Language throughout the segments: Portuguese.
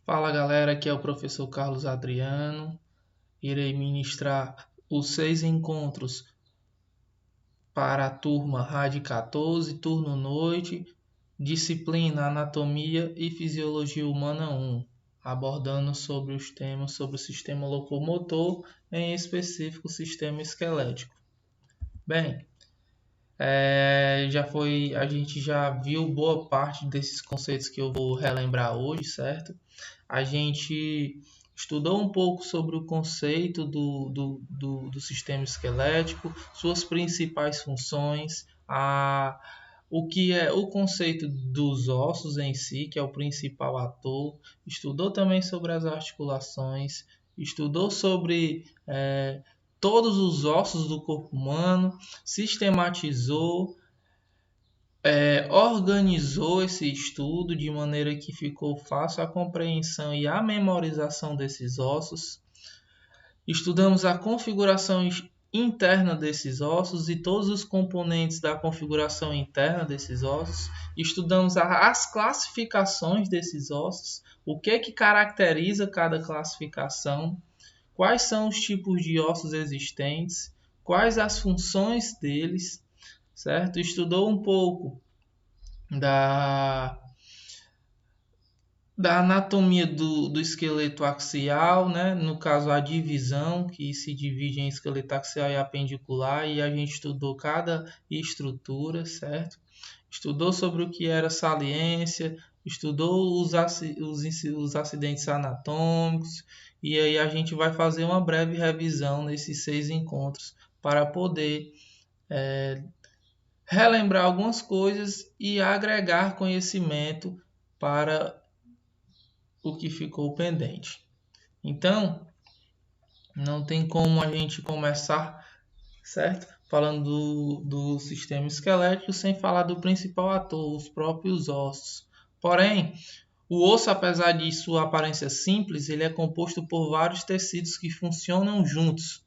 Fala galera, aqui é o professor Carlos Adriano. Irei ministrar os 6 encontros para a turma RAD 14, turno noite, disciplina Anatomia e Fisiologia Humana 1, abordando sobre os temas sobre o sistema locomotor, em específico o sistema esquelético. Bem, a gente já viu boa parte desses conceitos que eu vou relembrar hoje, certo? A gente estudou um pouco sobre o conceito do sistema esquelético, suas principais funções, o que é o conceito dos ossos em si, que é o principal ator, estudou também sobre as articulações, estudou sobre todos os ossos do corpo humano, sistematizou, organizou esse estudo de maneira que ficou fácil a compreensão e a memorização desses ossos. Estudamos a configuração interna desses ossos e todos os componentes da configuração interna desses ossos. Estudamos as classificações desses ossos, o que caracteriza cada classificação, quais são os tipos de ossos existentes, quais as funções deles, certo? Estudou um pouco da, da anatomia do esqueleto axial, né? No caso, a divisão, que se divide em esqueleto axial e apendicular, e a gente estudou cada estrutura, certo? Estudou sobre o que era saliência, estudou os acidentes anatômicos, e aí a gente vai fazer uma breve revisão nesses 6 encontros para poder relembrar algumas coisas e agregar conhecimento para o que ficou pendente. Então, não tem como a gente começar, certo? Falando do sistema esquelético sem falar do principal ator, os próprios ossos. Porém, o osso, apesar de sua aparência simples, ele é composto por vários tecidos que funcionam juntos.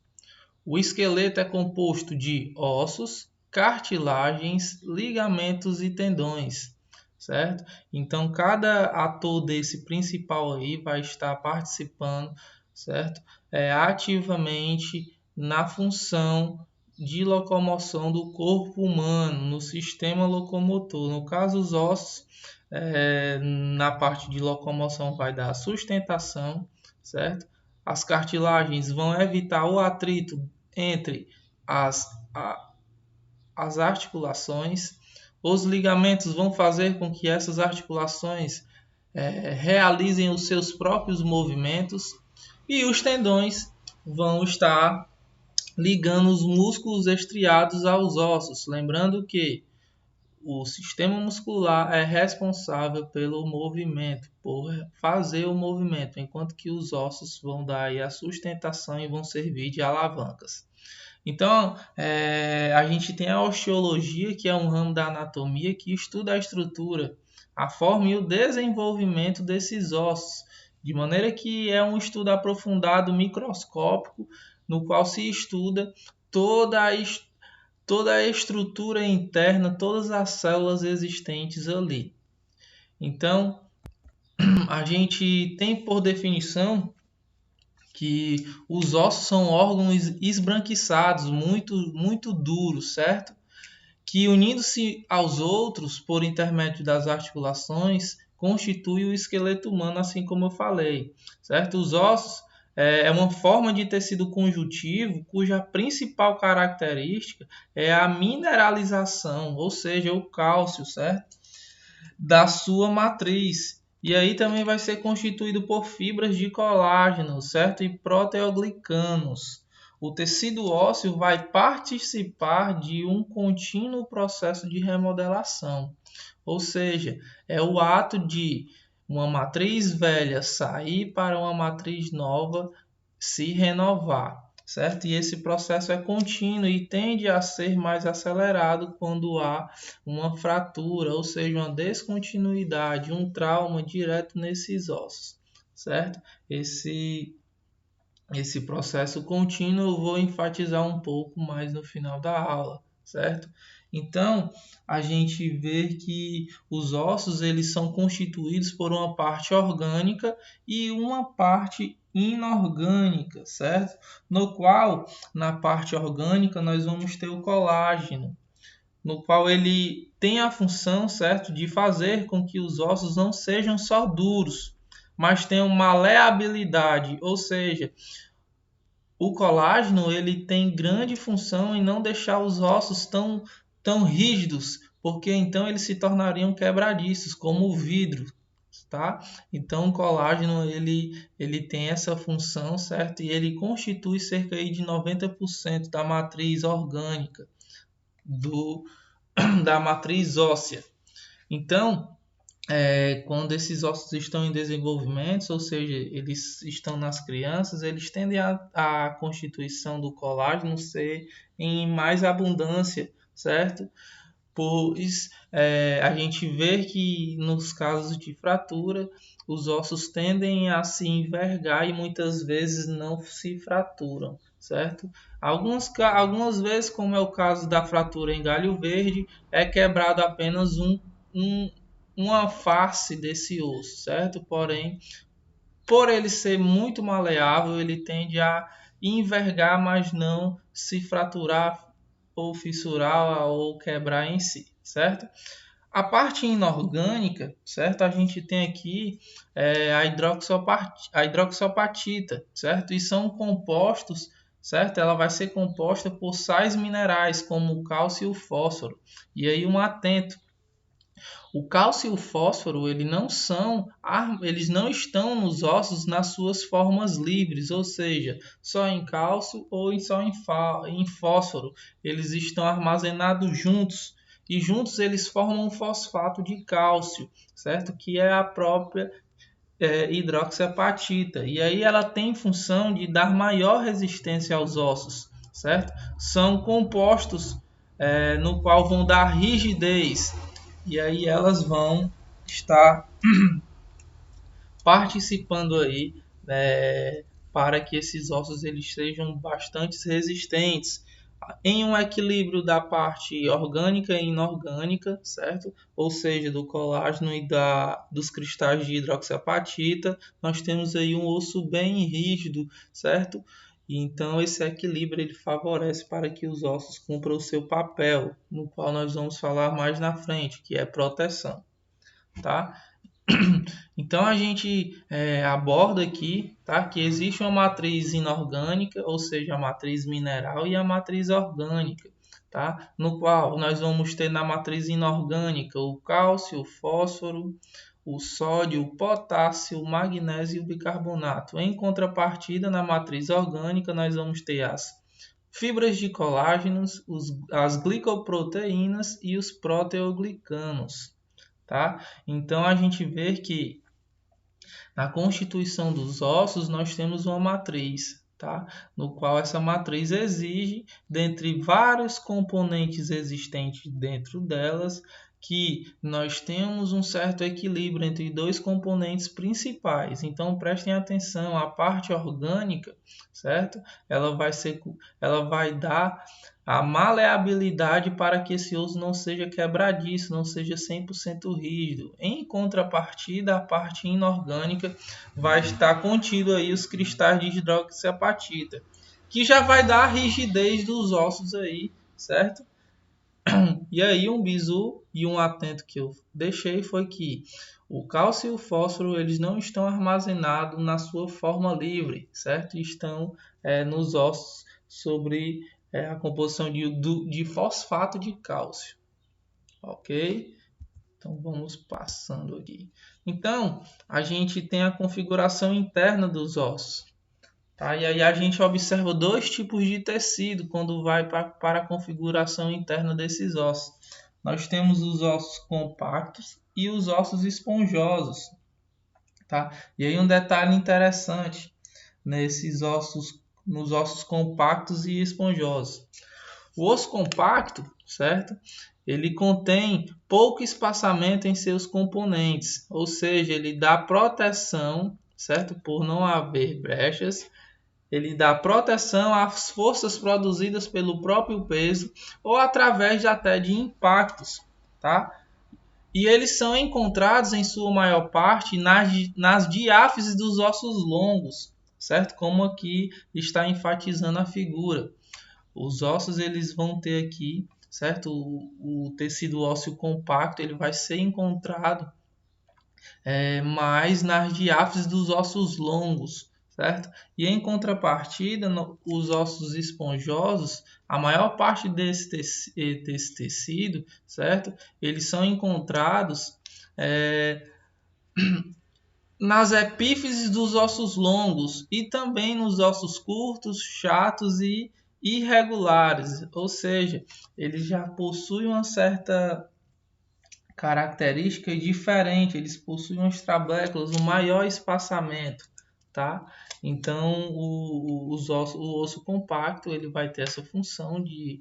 O esqueleto é composto de ossos, cartilagens, ligamentos e tendões, certo? Então, cada ator desse principal aí vai estar participando, certo? Ativamente na função de locomoção do corpo humano, no sistema locomotor. No caso, os ossos, na parte de locomoção, vai dar sustentação, certo? As cartilagens vão evitar o atrito entre as articulações. Os ligamentos vão fazer com que essas articulações realizem os seus próprios movimentos. E os tendões vão estar ligando os músculos estriados aos ossos. Lembrando que o sistema muscular é responsável pelo movimento, por fazer o movimento, enquanto que os ossos vão dar aí a sustentação e vão servir de alavancas. Então, a gente tem a osteologia, que é um ramo da anatomia que estuda a estrutura, a forma e o desenvolvimento desses ossos, de maneira que é um estudo aprofundado, microscópico, no qual se estuda toda a estrutura interna, todas as células existentes ali. Então, a gente tem por definição que os ossos são órgãos esbranquiçados, muito duros, certo? Que unindo-se aos outros por intermédio das articulações, constitui o esqueleto humano, assim como eu falei, certo? Os ossos é uma forma de tecido conjuntivo cuja principal característica é a mineralização, ou seja, o cálcio, certo? Da sua matriz. E aí também vai ser constituído por fibras de colágeno, certo? E proteoglicanos. O tecido ósseo vai participar de um contínuo processo de remodelação. Ou seja, é o ato de uma matriz velha sair para uma matriz nova se renovar, certo? E esse processo é contínuo e tende a ser mais acelerado quando há uma fratura, ou seja, uma descontinuidade, um trauma direto nesses ossos, certo? Esse processo contínuo eu vou enfatizar um pouco mais no final da aula, certo? Então, a gente vê que os ossos eles são constituídos por uma parte orgânica e uma parte inorgânica, certo? No qual, na parte orgânica, nós vamos ter o colágeno, no qual ele tem a função, certo, de fazer com que os ossos não sejam só duros, mas tenham maleabilidade, ou seja, o colágeno ele tem grande função em não deixar os ossos tão rígidos, porque então eles se tornariam quebradiços, como o vidro, tá? Então o colágeno ele tem essa função, certo? E ele constitui cerca aí de 90% da matriz orgânica do da matriz óssea. Então, quando esses ossos estão em desenvolvimento, ou seja, eles estão nas crianças, eles tendem a constituição do colágeno ser em mais abundância, certo? Pois a gente vê que nos casos de fratura, os ossos tendem a se envergar e muitas vezes não se fraturam, certo? Algumas vezes, como é o caso da fratura em galho verde, é quebrado apenas um, uma face desse osso, certo? Porém, por ele ser muito maleável, ele tende a envergar, mas não se fraturar ou fissurar ou quebrar em si, certo? A parte inorgânica, certo? A gente tem aqui a hidroxopatita, certo? E são compostos, certo? Ela vai ser composta por sais minerais como o cálcio e o fósforo. E aí um atento, o cálcio e o fósforo, eles não estão nos ossos nas suas formas livres, ou seja, só em cálcio ou só em fósforo. Eles estão armazenados juntos e juntos eles formam um fosfato de cálcio, certo? Que é a própria hidroxiapatita. E aí ela tem função de dar maior resistência aos ossos, certo? São compostos no qual vão dar rigidez e aí elas vão estar participando aí para que esses ossos eles sejam bastante resistentes em um equilíbrio da parte orgânica e inorgânica, certo? Ou seja, do colágeno e dos cristais de hidroxiapatita, nós temos aí um osso bem rígido, certo? E então esse equilíbrio ele favorece para que os ossos cumpram o seu papel, no qual nós vamos falar mais na frente, que é proteção, tá? Então a gente aborda aqui, tá, que existe uma matriz inorgânica, ou seja, a matriz mineral e a matriz orgânica, tá? No qual nós vamos ter na matriz inorgânica o cálcio, o fósforo, o sódio, o potássio, o magnésio e o bicarbonato. Em contrapartida, na matriz orgânica, nós vamos ter as fibras de colágenos, as glicoproteínas e os proteoglicanos. Tá? Então a gente vê que na constituição dos ossos nós temos uma matriz, tá? No qual essa matriz exige, dentre vários componentes existentes dentro delas, que nós temos um certo equilíbrio entre dois componentes principais. Então prestem atenção, a parte orgânica, certo? Ela vai dar a maleabilidade para que esse osso não seja quebradiço, não seja 100% rígido. Em contrapartida, a parte inorgânica vai estar contido aí os cristais de hidroxiapatita, que já vai dar a rigidez dos ossos aí, certo? E aí um bizu e um atento que eu deixei foi que o cálcio e o fósforo eles não estão armazenados na sua forma livre, certo? Estão nos ossos sobre a composição de fosfato de cálcio, ok? Então vamos passando aqui. Então a gente tem a configuração interna dos ossos. Tá? E aí a gente observa dois tipos de tecido quando vai para a configuração interna desses ossos. Nós temos os ossos compactos e os ossos esponjosos. Tá? E aí um detalhe interessante nos ossos compactos e esponjosos. O osso compacto, certo? Ele contém pouco espaçamento em seus componentes, ou seja, ele dá proteção, certo? Por não haver brechas ele dá proteção às forças produzidas pelo próprio peso ou através até de impactos, tá? E eles são encontrados em sua maior parte nas diáfises dos ossos longos, certo? Como aqui está enfatizando a figura. Os ossos eles vão ter aqui, certo? O tecido ósseo compacto ele vai ser encontrado mais nas diáfises dos ossos longos, certo? E em contrapartida, os ossos esponjosos, a maior parte desse tecido, certo? Eles são encontrados nas epífises dos ossos longos e também nos ossos curtos, chatos e irregulares, ou seja, eles já possuem uma certa característica diferente, eles possuem umas trabéculas, um maior espaçamento, tá? Então, o osso compacto ele vai ter essa função de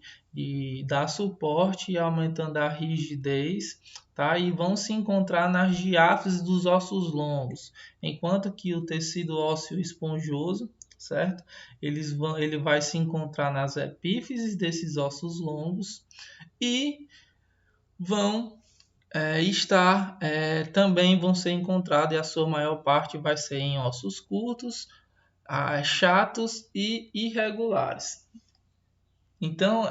dar suporte, aumentando a rigidez, tá? E vão se encontrar nas diáfises dos ossos longos, enquanto que o tecido ósseo esponjoso, certo? Ele vai se encontrar nas epífises desses ossos longos e vão também vão ser encontrados e a sua maior parte vai ser em ossos curtos, chatos e irregulares. Então,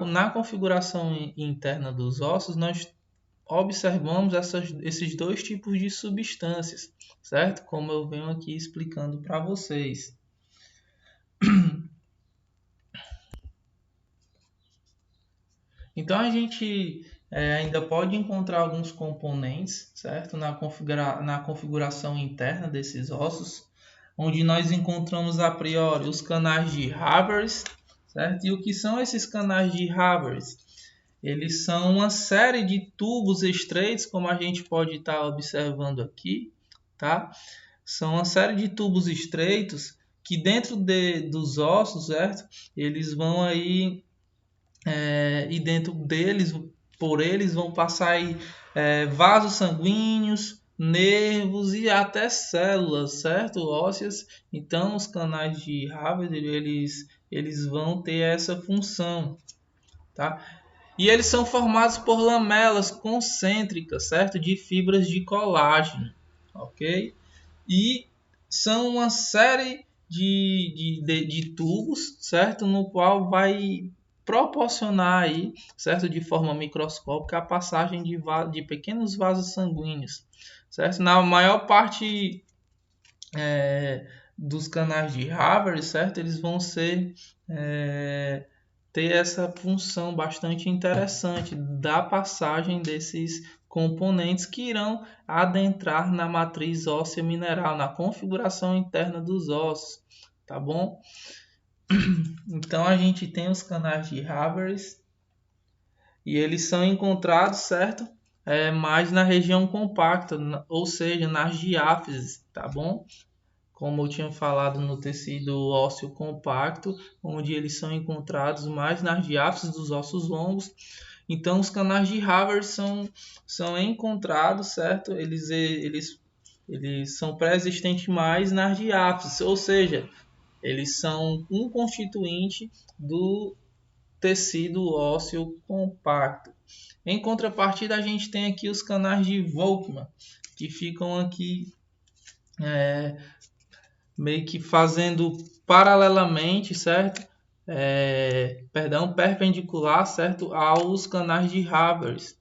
na configuração interna dos ossos, nós observamos esses dois tipos de substâncias, certo? Como eu venho aqui explicando para vocês. Então, a gente ainda pode encontrar alguns componentes, certo? Na configuração interna desses ossos, onde nós encontramos a priori os canais de Haveres, certo? E o que são esses canais de Haveres? Eles são uma série de tubos estreitos, como a gente pode estar observando aqui, tá? São uma série de tubos estreitos que dentro dos ossos, certo? Eles vão aí e dentro deles, por eles vão passar aí, vasos sanguíneos, nervos e até células, certo? Ósseas. Então, os canais de Haveres eles vão ter essa função, tá? E eles são formados por lamelas concêntricas, certo? De fibras de colágeno, ok? E são uma série de tubos, certo? No qual vai proporcionar aí, certo? De forma microscópica a passagem de pequenos vasos sanguíneos, certo? Na maior parte dos canais de Haveres, certo? Eles vão ter essa função bastante interessante da passagem desses componentes que irão adentrar na matriz óssea mineral, na configuração interna dos ossos, tá bom? Então a gente tem os canais de Haveres e eles são encontrados, certo? Mais na região compacta, ou seja, nas diáfises, tá bom? Como eu tinha falado no tecido ósseo compacto, onde eles são encontrados mais nas diáfises dos ossos longos. Então, os canais de Haveres são encontrados, certo? Eles são pré-existentes mais nas diáfises, ou seja, eles são um constituinte do tecido ósseo compacto. Em contrapartida, a gente tem aqui os canais de Volkmann, que ficam aqui meio que fazendo paralelamente, certo? Perpendicular, certo? Aos canais de Haveres.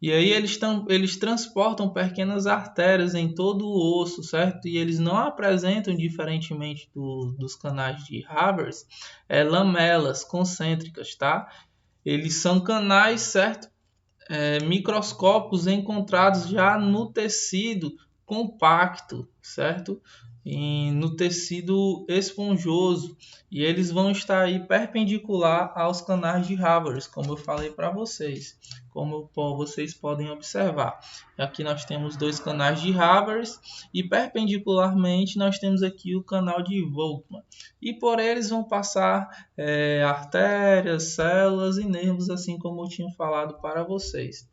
E aí eles transportam pequenas artérias em todo o osso, certo? E eles não apresentam, diferentemente dos canais de Haveres, lamelas concêntricas, tá? Eles são canais, certo? Microscópicos encontrados já no tecido compacto, certo? No tecido esponjoso, e eles vão estar aí perpendicular aos canais de Haveres, como eu falei para vocês, como vocês podem observar. Aqui nós temos dois canais de Haveres e perpendicularmente nós temos aqui o canal de Volkmann, e por eles vão passar artérias, células e nervos, assim como eu tinha falado para vocês.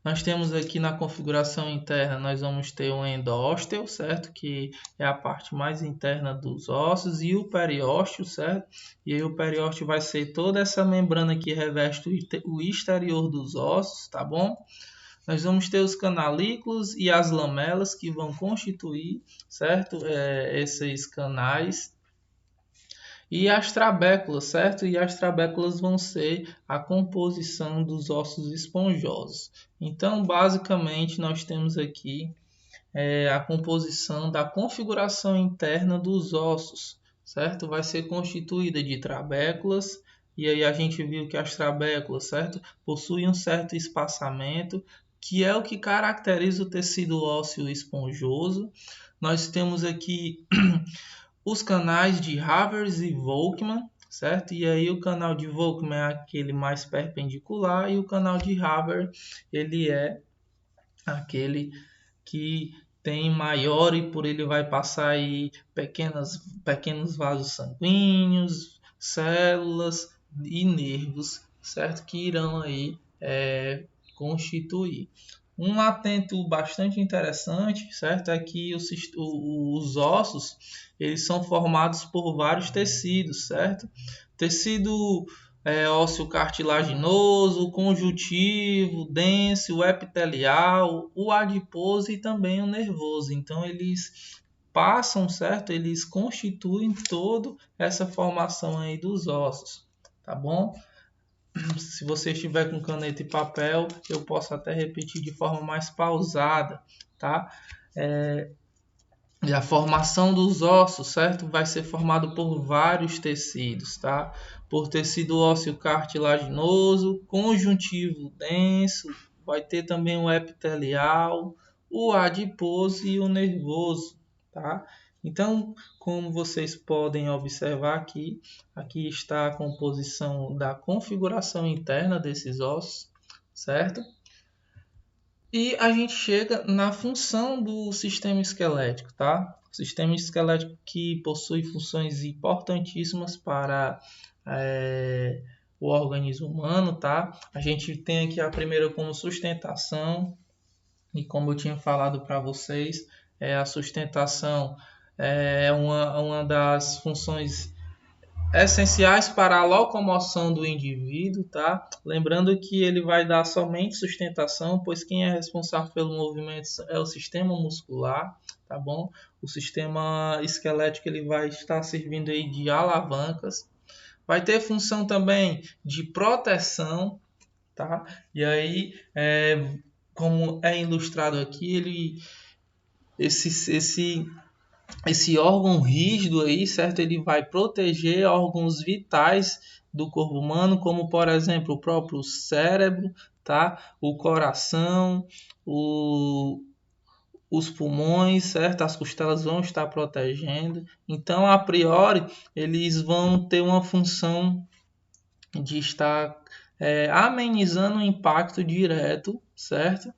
Nós temos aqui na configuração interna, nós vamos ter um endósteo, certo? Que é a parte mais interna dos ossos, e o periósteo, certo? E aí o periósteo vai ser toda essa membrana que reveste o exterior dos ossos, tá bom? Nós vamos ter os canalículos e as lamelas que vão constituir, certo? Esses canais. E as trabéculas, certo? E as trabéculas vão ser a composição dos ossos esponjosos. Então, basicamente, nós temos aqui a composição da configuração interna dos ossos, certo? Vai ser constituída de trabéculas, e aí a gente viu que as trabéculas, certo? Possuem um certo espaçamento, que é o que caracteriza o tecido ósseo esponjoso. Nós temos aqui os canais de Havers e Volkmann, certo? E aí o canal de Volkmann é aquele mais perpendicular, e o canal de Haver ele é aquele que tem maior, e por ele vai passar aí pequenos vasos sanguíneos, células e nervos, certo? Que irão aí constituir. Um atento bastante interessante, certo, é que os ossos eles são formados por vários tecidos, certo? Tecido ósseo cartilaginoso, conjuntivo, denso, o epitelial, o adiposo e também o nervoso. Então eles passam, certo? Eles constituem toda essa formação aí dos ossos, tá bom? Se você estiver com caneta e papel, eu posso até repetir de forma mais pausada, tá? E a formação dos ossos, certo? Vai ser formado por vários tecidos, tá? Por tecido ósseo cartilaginoso, conjuntivo denso, vai ter também o epitelial, o adiposo e o nervoso, tá? Então, como vocês podem observar aqui está a composição da configuração interna desses ossos, certo? E a gente chega na função do sistema esquelético, tá? O sistema esquelético que possui funções importantíssimas para o organismo humano, tá? A gente tem aqui a primeira como sustentação, e como eu tinha falado para vocês, a sustentação é uma das funções essenciais para a locomoção do indivíduo, tá? Lembrando que ele vai dar somente sustentação, pois quem é responsável pelo movimento é o sistema muscular, tá bom? O sistema esquelético ele vai estar servindo aí de alavancas. Vai ter função também de proteção, tá? E aí, como é ilustrado aqui, esse órgão rígido aí, certo? Ele vai proteger órgãos vitais do corpo humano, como por exemplo o próprio cérebro, tá? O coração, os pulmões, certo? As costelas vão estar protegendo. Então, a priori, eles vão ter uma função de estar amenizando o impacto direto, certo?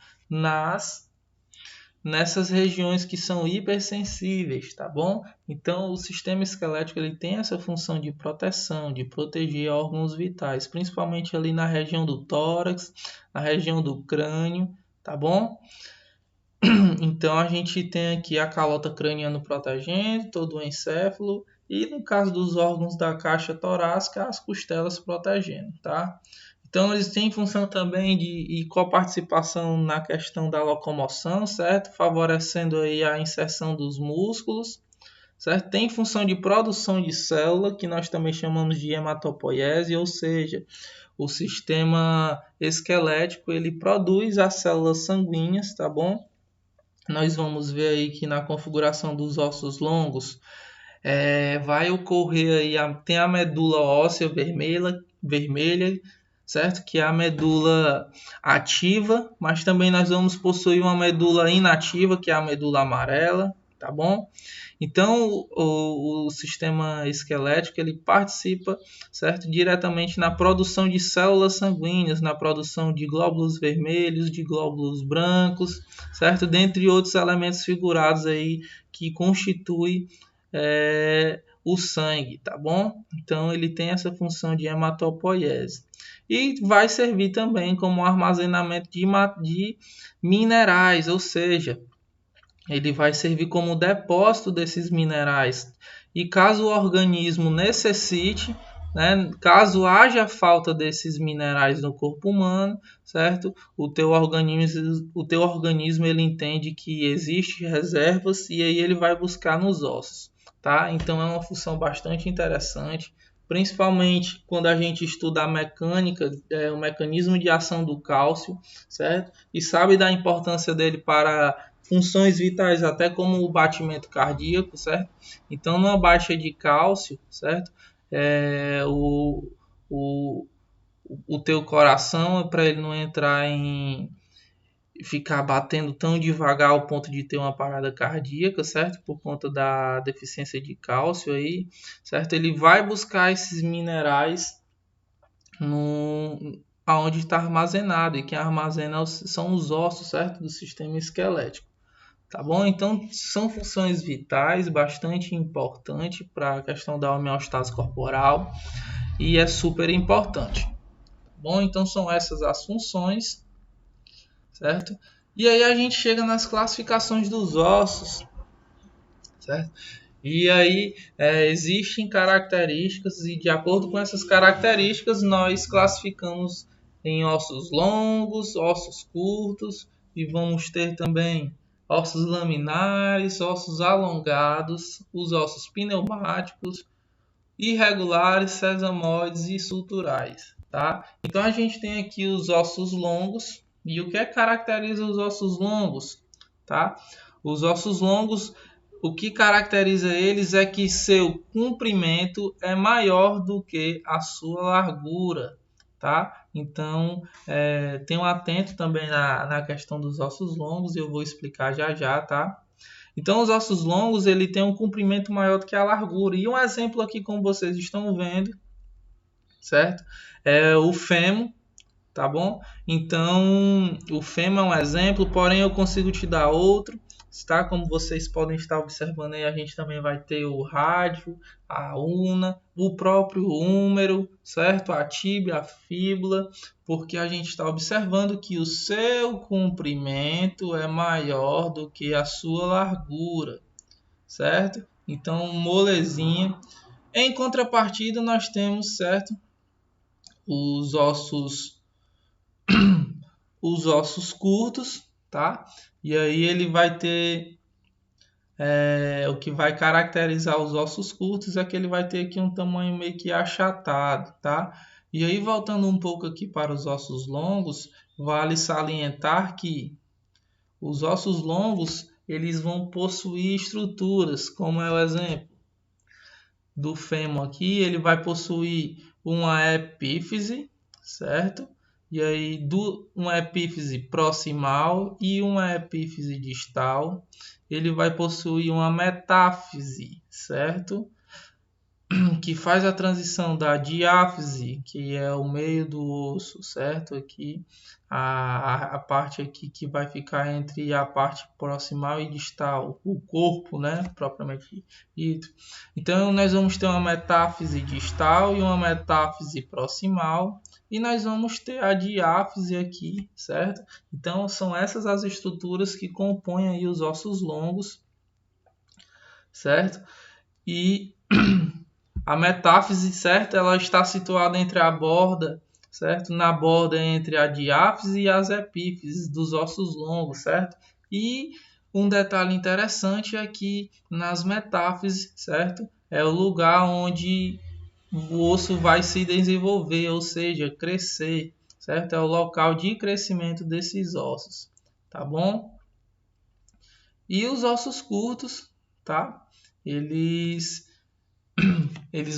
Nessas regiões que são hipersensíveis, tá bom? Então, o sistema esquelético ele tem essa função de proteção, de proteger órgãos vitais, principalmente ali na região do tórax, na região do crânio, tá bom? Então, a gente tem aqui a calota craniana protegendo todo o encéfalo, e no caso dos órgãos da caixa torácica, as costelas protegendo, tá? Então, eles têm função também de coparticipação na questão da locomoção, certo? Favorecendo aí a inserção dos músculos, certo? Tem função de produção de célula, que nós também chamamos de hematopoiese, ou seja, o sistema esquelético ele produz as células sanguíneas, tá bom? Nós vamos ver aí que na configuração dos ossos longos vai ocorrer aí, tem a medula óssea vermelha, certo? Que é a medula ativa, mas também nós vamos possuir uma medula inativa, que é a medula amarela, tá bom? Então, o sistema esquelético ele participa, certo? Diretamente na produção de células sanguíneas, na produção de glóbulos vermelhos, de glóbulos brancos, certo? Dentre outros elementos figurados aí que constituem o sangue, tá bom? Então ele tem essa função de hematopoiese. E vai servir também como armazenamento de minerais, ou seja, ele vai servir como depósito desses minerais. E caso o organismo necessite, né, caso haja falta desses minerais no corpo humano, certo? O teu organismo ele entende que existe reservas e aí ele vai buscar nos ossos, tá? Então é uma função bastante interessante, principalmente quando a gente estuda a mecânica, o mecanismo de ação do cálcio, certo? E sabe da importância dele para funções vitais, até como o batimento cardíaco, certo? Então, numa baixa de cálcio, certo? É, o, o teu coração, para ele não entrar em ficar batendo tão devagar ao ponto de ter uma parada cardíaca, certo? Por conta da deficiência de cálcio aí, certo? Ele vai buscar esses minerais no aonde está armazenado, e quem armazena são os ossos, certo? Do sistema esquelético. Tá bom? Então, são funções vitais bastante importantes para a questão da homeostase corporal e é super importante. Tá bom? Então, são essas as funções, certo? E aí a gente chega nas classificações dos ossos, certo? E aí existem características e de acordo com essas características nós classificamos em ossos longos, ossos curtos e vamos ter também ossos laminares, ossos alongados, os ossos pneumáticos, irregulares, sesamoides e suturais, tá? Então a gente tem aqui os ossos longos e o que caracteriza os ossos longos, tá? Os ossos longos, o que caracteriza eles é que seu comprimento é maior do que a sua largura, tá? Então, tenham atento também na questão dos ossos longos e eu vou explicar já já, tá? Então, os ossos longos ele tem um comprimento maior do que a largura. E um exemplo aqui, como vocês estão vendo, certo? É o fêmur, tá bom? Então, o fêmur é um exemplo, porém eu consigo te dar outro, tá? Como vocês podem estar observando aí, a gente também vai ter o rádio, a una, o próprio húmero, certo? A tíbia, a fíbula, porque a gente está observando que o seu comprimento é maior do que a sua largura, certo? Então, molezinha. Em contrapartida, nós temos, certo? Os ossos curtos, tá? E aí ele vai ter o que vai caracterizar os ossos curtos é que ele vai ter aqui um tamanho meio que achatado, tá? E aí voltando um pouco aqui para os ossos longos, vale salientar que os ossos longos eles vão possuir estruturas, como é o exemplo do fêmur aqui, ele vai possuir uma epífise, certo? E aí uma epífise proximal e uma epífise distal. Ele vai possuir uma metáfise, certo? Que faz a transição da diáfise, que é o meio do osso, certo? Aqui, a parte aqui que vai ficar entre a parte proximal e distal, o corpo, né? Propriamente dito. Então, nós vamos ter uma metáfise distal e uma metáfise proximal, e nós vamos ter a diáfise aqui, certo? Então, são essas as estruturas que compõem aí os ossos longos, certo? E a metáfise, certo? Ela está situada entre a borda, certo? Na borda entre a diáfise e as epífises dos ossos longos, certo? E um detalhe interessante é que nas metáfises, certo? É o lugar onde o osso vai se desenvolver, ou seja, crescer, certo? É o local de crescimento desses ossos, tá bom? E os ossos curtos, tá? Eles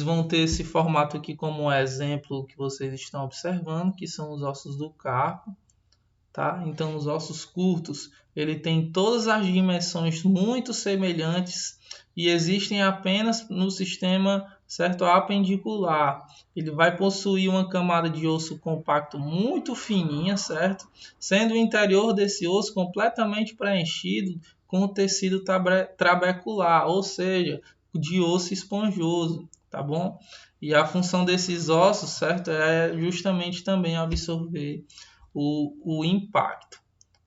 vão ter esse formato aqui como exemplo que vocês estão observando, que são os ossos do carpo, tá? Então, os ossos curtos, ele tem todas as dimensões muito semelhantes e existem apenas no sistema, certo, apendicular. Ele vai possuir uma camada de osso compacto muito fininha, certo? Sendo o interior desse osso completamente preenchido com o tecido trabecular, ou seja, de osso esponjoso, tá bom? E a função desses ossos, certo, é justamente também absorver o impacto,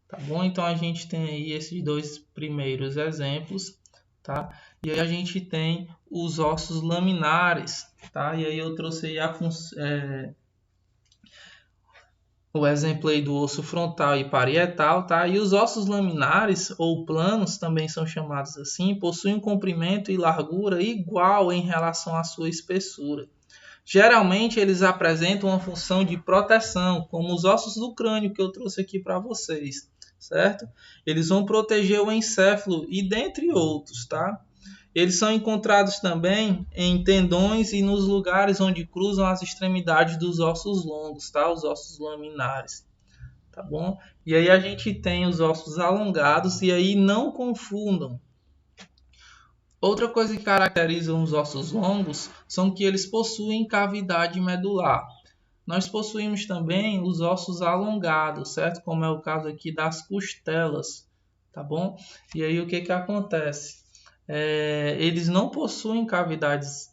tá bom? Então a gente tem aí esses dois primeiros exemplos, tá? E aí a gente tem os ossos laminares, tá? E aí eu trouxe aí o exemplo aí do osso frontal e parietal, tá? E os ossos laminares ou planos, também são chamados assim, possuem um comprimento e largura igual em relação à sua espessura. Geralmente eles apresentam uma função de proteção, como os ossos do crânio que eu trouxe aqui para vocês, certo? Eles vão proteger o encéfalo e dentre outros, tá? Eles são encontrados também em tendões e nos lugares onde cruzam as extremidades dos ossos longos, tá? Os ossos laminares, tá bom? E aí a gente tem os ossos alongados e aí não confundam. Outra coisa que caracteriza os ossos longos são que eles possuem cavidade medular. Nós possuímos também os ossos alongados, certo? Como é o caso aqui das costelas, tá bom? E aí o que que acontece? Eles não possuem cavidades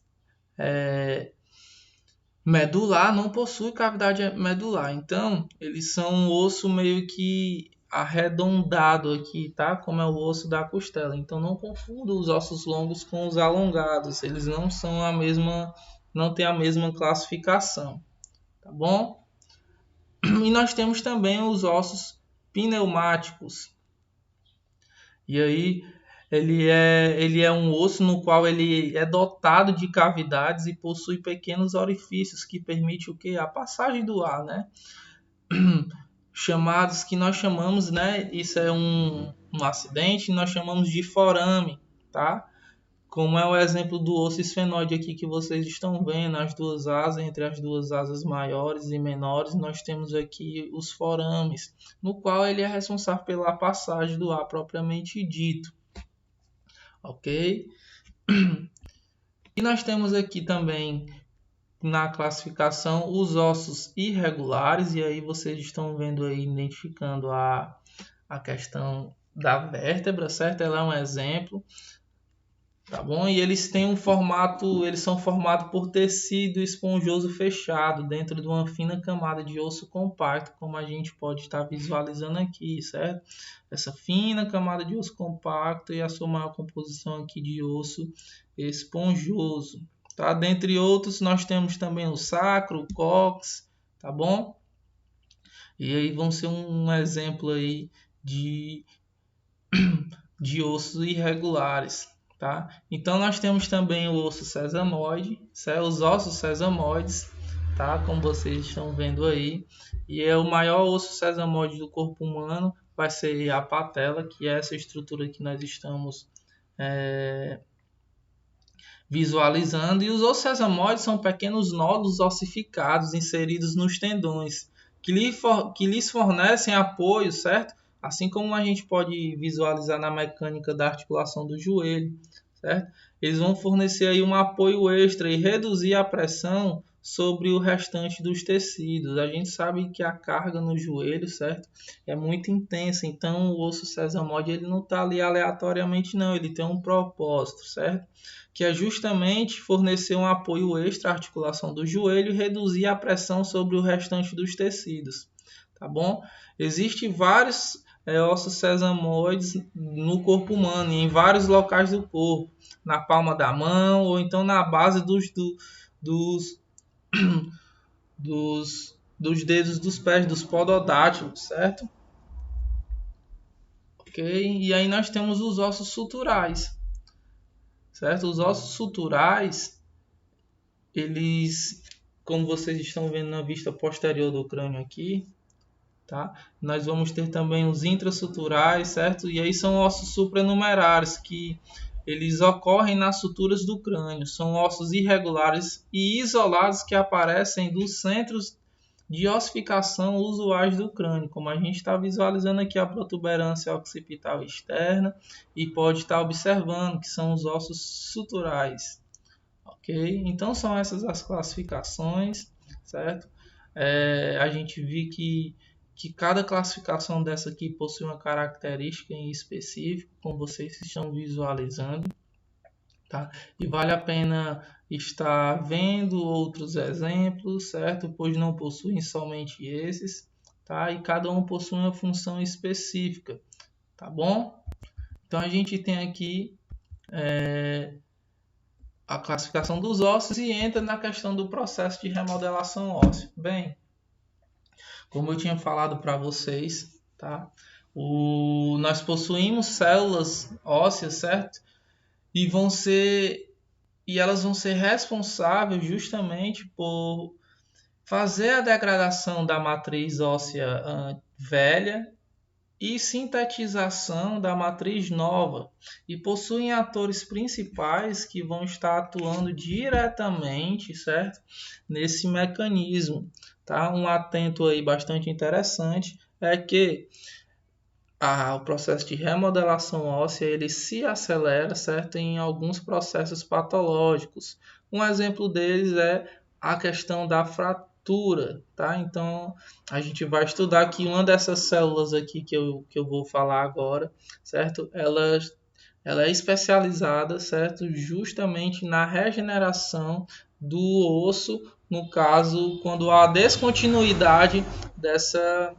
medular, não possui cavidade medular. Então, eles são um osso meio que arredondado aqui, tá? Como é o osso da costela. Então, não confunda os ossos longos com os alongados. Eles não são a mesma, não têm a mesma classificação, tá bom? E nós temos também os ossos pneumáticos. E aí ele é um osso no qual ele é dotado de cavidades e possui pequenos orifícios que permitem o quê? A passagem do ar, né? Chamados que nós chamamos, né? Isso é um acidente, nós chamamos de forame, tá? Como é o exemplo do osso esfenoide aqui que vocês estão vendo, as duas asas, entre as duas asas maiores e menores, nós temos aqui os forames, no qual ele é responsável pela passagem do ar propriamente dito, ok? E nós temos aqui também na classificação os ossos irregulares, e aí vocês estão vendo aí, identificando a questão da vértebra, certo? Ela é um exemplo. Tá bom? E eles têm um formato, eles são formados por tecido esponjoso fechado dentro de uma fina camada de osso compacto, como a gente pode estar visualizando aqui, certo? Essa fina camada de osso compacto e a sua maior composição aqui de osso esponjoso, tá? Dentre outros, nós temos também o sacro, o cóccix, tá bom? E aí vão ser um exemplo aí de ossos irregulares, tá? Então nós temos também o osso sesamoide, os ossos sesamoides, tá? Como vocês estão vendo aí, e é o maior osso sesamoide do corpo humano, vai ser a patela, que é essa estrutura que nós estamos visualizando, e os ossos sesamoides são pequenos nódulos ossificados inseridos nos tendões, que lhes fornecem apoio, certo? Assim como a gente pode visualizar na mecânica da articulação do joelho, certo? Eles vão fornecer aí um apoio extra e reduzir a pressão sobre o restante dos tecidos. A gente sabe que a carga no joelho, certo, é muito intensa, então o osso sesamoide ele não está ali aleatoriamente, não, ele tem um propósito, certo? Que é justamente fornecer um apoio extra à articulação do joelho e reduzir a pressão sobre o restante dos tecidos, tá bom? Existem vários ossos sesamoides no corpo humano, em vários locais do corpo, na palma da mão ou então na base dos, dos dedos dos pés, dos pododátilos, certo? Ok? E aí nós temos os ossos suturais, certo? Os ossos suturais, eles, como vocês estão vendo na vista posterior do crânio aqui, tá? Nós vamos ter também os intrasuturais, certo? E aí são ossos supranumerares que eles ocorrem nas suturas do crânio. São ossos irregulares e isolados que aparecem dos centros de ossificação usuais do crânio, como a gente está visualizando aqui a protuberância occipital externa e pode estar observando que são os ossos suturais, ok? Então são essas as classificações, certo? A gente viu que cada classificação dessa aqui possui uma característica em específico, como vocês estão visualizando, tá? E vale a pena estar vendo outros exemplos, certo? Pois não possuem somente esses, tá? E cada um possui uma função específica, tá bom? Então a gente tem aqui a classificação dos ossos e entra na questão do processo de remodelação óssea. Bem, como eu tinha falado para vocês, tá? Nós possuímos células ósseas, certo? E elas vão ser responsáveis justamente por fazer a degradação da matriz óssea velha e sintetização da matriz nova, e possuem atores principais que vão estar atuando diretamente, certo? Nesse mecanismo, tá? Um atento aí bastante interessante é que o processo de remodelação óssea ele se acelera, certo? Em alguns processos patológicos. Um exemplo deles é a questão da fratura, tá? Então, a gente vai estudar aqui uma dessas células aqui que eu vou falar agora, certo? Ela é especializada, certo? Justamente na regeneração do osso, no caso, quando há descontinuidade dessa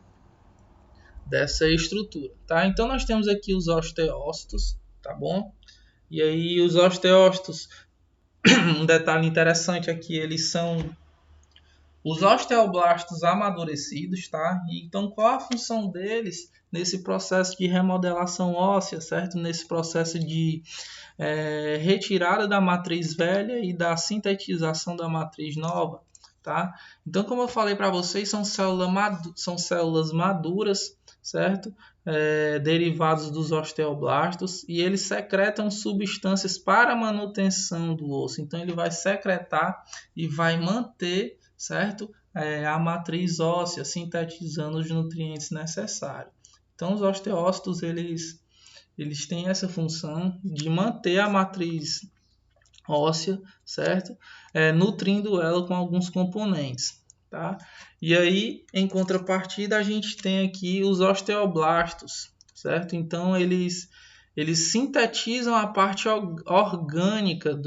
estrutura, tá? Então nós temos aqui os osteócitos, tá bom? E aí os osteócitos, um detalhe interessante aqui, eles são os osteoblastos amadurecidos, tá? E então qual a função deles nesse processo de remodelação óssea, certo? Nesse processo de retirada da matriz velha e da sintetização da matriz nova, tá? Então, como eu falei para vocês, são células maduras, certo? Derivados dos osteoblastos, e eles secretam substâncias para a manutenção do osso. Então, ele vai secretar e vai manter, certo? A matriz óssea, sintetizando os nutrientes necessários. Então, os osteócitos, eles têm essa função de manter a matriz óssea, certo? Nutrindo ela com alguns componentes, tá? E aí, em contrapartida, a gente tem aqui os osteoblastos, certo? Então, eles sintetizam a parte orgânica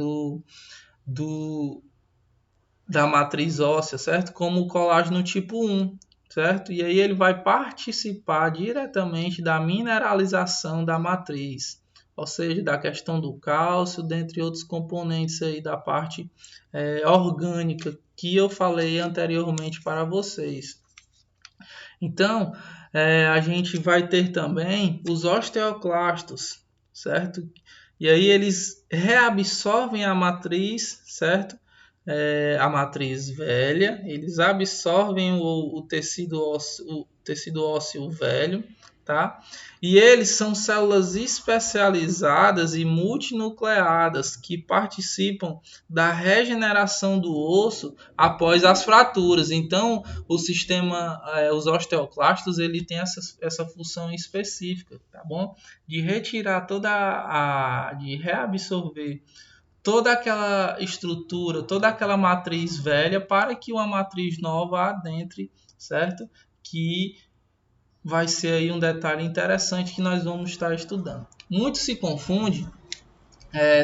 da matriz óssea, certo? Como o colágeno tipo 1, certo? E aí ele vai participar diretamente da mineralização da matriz, ou seja, da questão do cálcio, dentre outros componentes aí da parte orgânica que eu falei anteriormente para vocês. Então, a gente vai ter também os osteoclastos, certo? E aí eles reabsorvem a matriz, certo? A matriz velha, eles absorvem o tecido ósseo velho, tá? E eles são células especializadas e multinucleadas que participam da regeneração do osso após as fraturas. Então, os osteoclastos, ele tem essa função específica, tá bom? De retirar de reabsorver toda aquela estrutura, toda aquela matriz velha para que uma matriz nova adentre, certo? Que vai ser aí um detalhe interessante que nós vamos estar estudando. Muito se confunde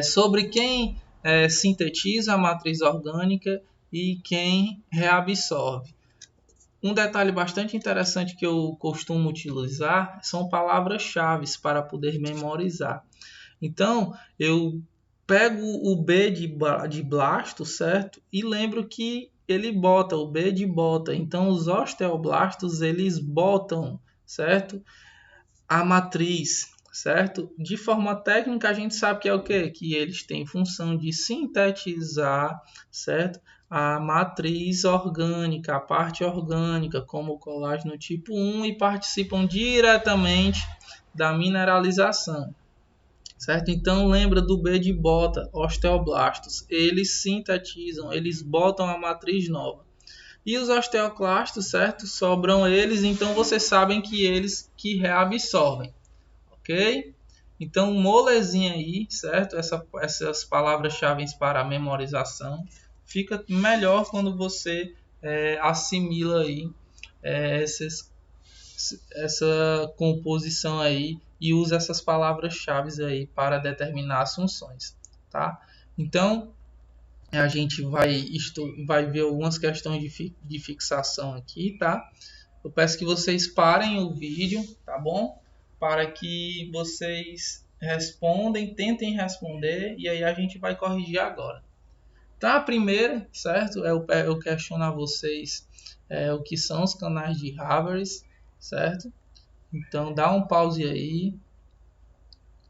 sobre quem sintetiza a matriz orgânica e quem reabsorve. Um detalhe bastante interessante que eu costumo utilizar são palavras-chave para poder memorizar. Então, eu pego o B de blasto, certo? E lembro que ele bota, o B de bota. Então, os osteoblastos, eles botam, certo? A matriz, certo? De forma técnica, a gente sabe que é o quê? Que eles têm função de sintetizar, certo? A matriz orgânica, a parte orgânica, como o colágeno tipo 1, e participam diretamente da mineralização. Certo? Então lembra do B de bota, osteoblastos. Eles sintetizam, eles botam a matriz nova. E os osteoclastos, certo? Sobram eles, então vocês sabem que eles que reabsorvem, ok? Então molezinha aí, certo? Essas palavras-chave para a memorização. Fica melhor quando você assimila aí essa composição aí e usa essas palavras-chave aí para determinar as funções, tá? Então, a gente vai ver algumas questões de fixação aqui, tá? Eu peço que vocês parem o vídeo, tá bom? Para que vocês tentem responder, e aí a gente vai corrigir agora. Então, a primeira, certo? Eu questiono a vocês o que são os canais de Havertz, certo? Então, dá um pause aí,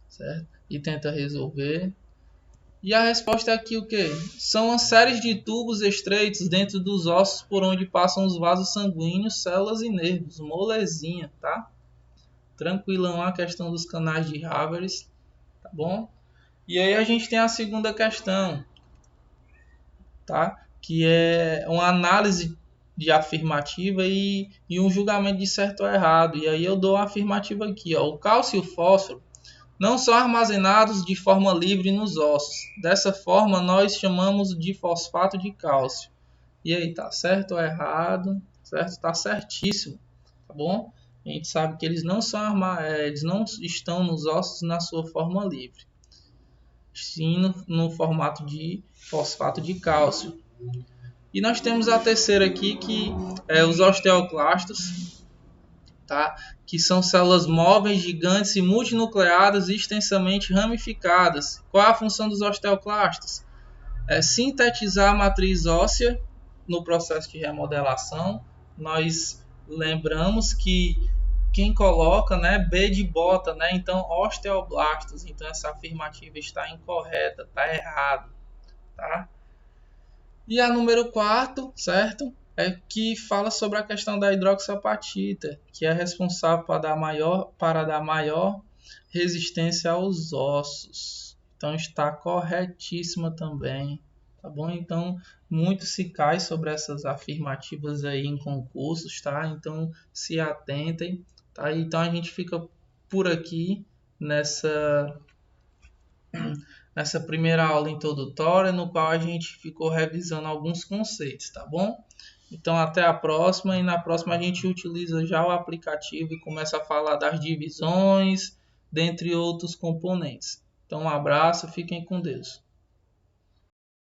certo? E tenta resolver. E a resposta é aqui o que? São uma série de tubos estreitos dentro dos ossos por onde passam os vasos sanguíneos, células e nervos. Molezinha, tá? Tranquilão a questão dos canais de Havertz, tá bom? E aí a gente tem a segunda questão, tá? Que é uma análise de afirmativa e um julgamento de certo ou errado. E aí eu dou a afirmativa aqui, ó. O cálcio e o fósforo não são armazenados de forma livre nos ossos. Dessa forma, nós chamamos de fosfato de cálcio. E aí, tá certo ou errado? Certo? Tá certíssimo, tá bom? A gente sabe que eles não estão nos ossos na sua forma livre, sim no formato de fosfato de cálcio. E nós temos a terceira aqui, que é os osteoclastos, tá? Que são células móveis, gigantes e multinucleadas e extensamente ramificadas. Qual é a função dos osteoclastos? É sintetizar a matriz óssea no processo de remodelação. Nós lembramos que quem coloca, né, B de bota, né? Então, osteoblastos. Então, essa afirmativa está incorreta, está errado, tá? E a número 4, certo? É que fala sobre a questão da hidroxiapatita, que é responsável para dar maior resistência aos ossos. Então está corretíssima também, tá bom? Então muito se cai sobre essas afirmativas aí em concursos, tá? Então se atentem, tá? Então a gente fica por aqui nessa primeira aula introdutória, no qual a gente ficou revisando alguns conceitos, tá bom? Então até a próxima, e na próxima a gente utiliza já o aplicativo e começa a falar das divisões, dentre outros componentes. Então um abraço, fiquem com Deus.